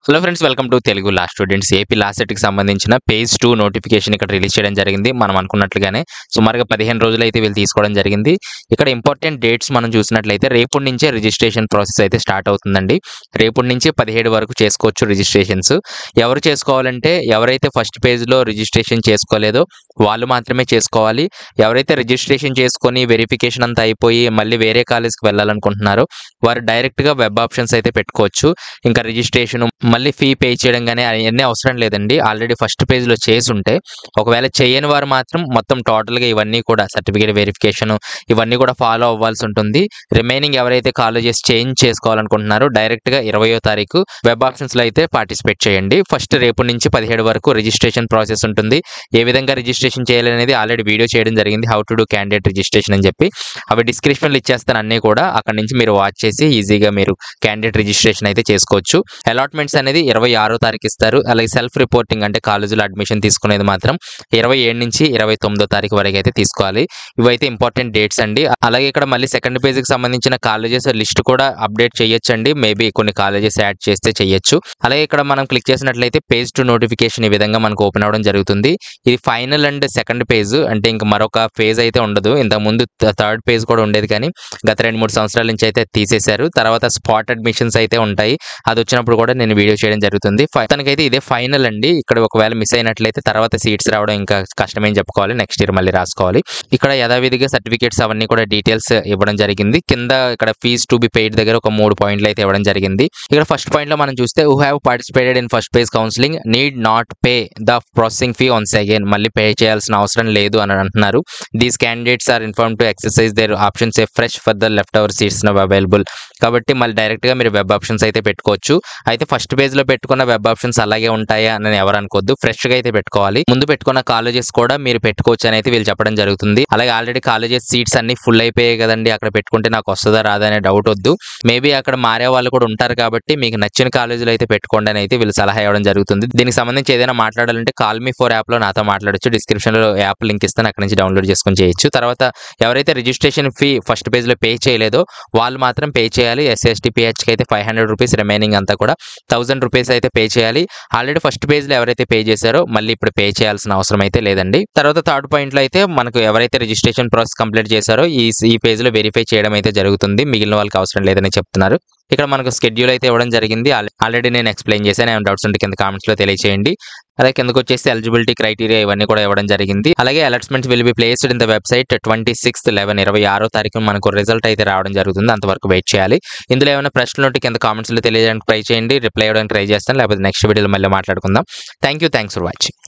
Hello friends, welcome to Telugu law students. AP లా సెట్‌కి సంబంధించిన page 2 notification ఇక్కడ రిలీజ్ చేయడం జరిగింది. మనం అనుకున్నట్లుగానే సుమారుగా 15 రోజులు అయితే వీళ్ళు తీసుకోవడం జరిగింది. ఇక్కడ ఇంపార్టెంట్ డేట్స్ మనం చూసినట్లయితే రేపటి నుంచే రిజిస్ట్రేషన్ ప్రాసెస్ అయితే స్టార్ట్ అవుతుందండి. రేపటి నుంచి 17 వరకు చేసుకోవచ్చు రిజిస్ట్రేషన్స్. ఎవరు చేసుకోవాలంటే ఎవరైతే ఫస్ట్ పేజ్‌లో రిజిస్ట్రేషన్ చేసుకోలేదో వాళ్ళు మాత్రమే చేసుకోవాలి. ఎవరైతే రిజిస్ట్రేషన్ చేసుకొని వెరిఫికేషన్ అంతా అయిపోయి మళ్ళీ వేరే కాలేజ్‌కి వెళ్ళాలనుకుంటున్నారో వారు డైరెక్ట్‌గా వెబ్ ఆప్షన్స్ అయితే పెట్టుకోవచ్చు. ఇంకా రిజిస్ట్రేషన్ మళ్ళీ ఫీ పే చేయడం గానీ అయన్నీ అవసరం లేదండి. ఆల్రెడీ ఫస్ట్ పేజ్‌లో చేసుంటే, ఒకవేళ చేయని వారు మాత్రం మొత్తం టోటల్‌గా ఇవన్నీ కూడా సర్టిఫికేట్ వెరిఫికేషన్ ఇవన్నీ కూడా ఫాలో అవ్వాల్సి ఉంటుంది. రిమైనింగ్ ఎవరైతే కాలేజెస్ చేంజ్ చేసుకోవాలనుకుంటున్నారో డైరెక్ట్‌గా 20వ తారీఖు వెబ్ ఆప్షన్స్‌లో అయితే పార్టిసిపేట్ చేయండి. ఫస్ట్ రేపు నుంచి 17 వరకు రిజిస్ట్రేషన్ ప్రాసెస్ ఉంటుంది. ఏ విధంగా రిజిస్ట్రేషన్ చేయాలనేది ఆల్రెడీ వీడియో చేయడం జరిగింది. How to do candidate registration అని చెప్పి. అవి డిస్క్రిప్షన్‌లో ఇచ్చేస్తాను అన్నీ కూడా. అక్కడి నుంచి మీరు వాచ్ చేసి ఈజీగా మీరు క్యాండిడేట్ రిజిస్ట్రేషన్ అయితే చేసుకోవచ్చు. అలాట్మెంట్స్ అనేది 26వ తారీఖు ఇస్తారు. అలాగే సెల్ఫ్ రిపోర్టింగ్ అంటే కాలేజీలో అడ్మిషన్ తీసుకునేది మాత్రం 27 నుంచి 29వ తారీఖు వరకు అయితే తీసుకోవాలి. ఇవైతే ఇంపార్టెంట్ డేట్స్ అండి. అలాగే ఇక్కడ మళ్ళీ సెకండ్ పేజ్‌కి సంబంధించిన కాలేజెస్ లిస్ట్ కూడా అప్డేట్ చేయొచ్చండి. మేబీ కొన్ని కాలేజెస్ యాడ్ చేస్తే చేయొచ్చు. అలాగే ఇక్కడ మనం క్లిక్ చేసినట్లయితే పేజ్ 2 నోటిఫికేషన్ ఈ విధంగా మనకు ఓపెన్ అవ్వడం జరుగుతుంది. ఇది ఫైనల్ అండ్ సెకండ్ పేజ్, అంటే ఇంక మరొక ఫేజ్ అయితే ఉండదు. ఇంతకుముందు థర్డ్ పేజ్ కూడా ఉండేది కానీ గత 2-3 సంవత్సరాల నుంచి అయితే తీసేశారు. తర్వాత స్పాట్ అడ్మిషన్స్ అయితే ఉంటాయి. అది వచ్చినప్పుడు కూడా నేను వీడియో చేయడం జరుగుతుంది. తనకైతే ఇదే ఫైనల్ అండి. ఇక్కడ ఒకవేళ మిస్ అయినట్లయితే తర్వాత సీట్స్ రావడం ఇంకా కష్టమేం చెప్పుకోవాలి. నెక్స్ట్ ఇయర్ మళ్ళీ రాసుకోవాలి. ఇక్కడ యథావిధిగా సర్టిఫికేట్స్ అవన్నీ కూడా డీటెయిల్స్ ఇవ్వడం జరిగింది. కింద ఇక్కడ ఫీజ్ టు బి పెయిడ్ దగ్గర ఒక 3 పాయింట్లు అయితే ఇవ్వడం జరిగింది. ఇక్కడ ఫస్ట్ పాయింట్ లో మనం చూస్తే who have participated in first page counselling need not pay the processing fee once again. మళ్ళీ పే చేయాల్సిన అవసరం లేదు అని అంటున్నారు. These candidates are inform to exercise their options afresh for the leftover seats now available. కాబట్టి మళ్ళీ direct గా మీరు వెబ్ ఆప్షన్స్ అయితే పెట్టుకోవచ్చు. అయితే ఫస్ట్ పేజ్ లో పెట్టుకున్న వెబ్ ఆప్షన్స్ అలాగే ఉంటాయా అని ఎవరు అనుకోవద్దు. ఫ్రెష్ గా అయితే పెట్టుకోవాలి. ముందు పెట్టుకున్న కాలేజెస్ కూడా మీరు పెట్టుకోవచ్చు అని అయితే వీళ్ళు చెప్పడం జరుగుతుంది. అలాగే ఆల్రెడీ కాలేజెస్ సీట్స్ అన్ని ఫుల్ అయిపోయాయి కదండి, అక్కడ పెట్టుకుంటే నాకు వస్తుందా రాదా అనే డౌట్ వద్దు. మేబీ అక్కడ మారే వాళ్ళు కూడా ఉంటారు కాబట్టి మీకు నచ్చిన కాలేజీలో అయితే పెట్టుకోండి అని అయితే వీళ్ళు సలహా ఇవ్వడం జరుగుతుంది. దీనికి సంబంధించి ఏదైనా మాట్లాడాలంటే కాల్ మీ 4 యాప్ లో నాతో మాట్లాడొచ్చు. డిస్క్రిప్షన్ లో యాప్ లింక్ ఇస్తాను, అక్కడ నుంచి డౌన్లోడ్ చేసుకొని చేయొచ్చు. తర్వాత ఎవరైతే రిజిస్ట్రేషన్ ఫీ ఫస్ట్ పేజ్ లో పే చేయలేదో వాళ్ళు మాత్రం పే చేయాలి. SST PH కి అయితే 500 రూపీస్, రిమైనింగ్ అంతా కూడా 1000 రూపీస్ అయితే పే చేయాలి. ఆల్రెడీ ఫస్ట్ పేజ్ లో ఎవరైతే పే చేశారో మళ్ళీ ఇప్పుడు పే చేయాల్సిన అవసరం అయితే లేదండి. తర్వాత థర్డ్ పాయింట్ లో అయితే మనకు ఎవరైతే రిజిస్ట్రేషన్ ప్రాసెస్ కంప్లీట్ చేశారో ఈ పేజ్ లో వెరిఫై చేయడం అయితే జరుగుతుంది. మిగిలిన వాళ్ళకి అవసరం లేదని చెప్తున్నారు. ఇక్కడ మనకు స్కెడ్యూల్ అయితే ఇవ్వడం జరిగింది. ఆల్రెడీ నేను ఎక్స్ప్లెయిన్ చేశాను. ఏమైనా డౌట్స్ ఉంటే కింద కామెంట్స్ లో తెలియజేయండి. అలాగే కిందకు వచ్చేసి ఎలిజిబిలిటీ క్రైటీరియా ఇవన్నీ కూడా ఇవ్వడం జరిగింది. అలాగే allotments will be placed in the website 26/11 తారీఖు మనకు రిజల్ట్ అయితే రావడం జరుగుతుంది. అంతవరకు వెయిట్ చేయాలి. ఇందులో ఏమైనా ప్రశ్నలు ఉంటే కింద కామెంట్స్ లో తెలియజేయడానికి ట్రై చేయండి. రిప్లై ఇవ్వడానికి ట్రై చేస్తాను. లేకపోతే నెక్స్ట్ వీడియోలో మళ్ళీ మాట్లాడుకుందాం. Thanks for watching.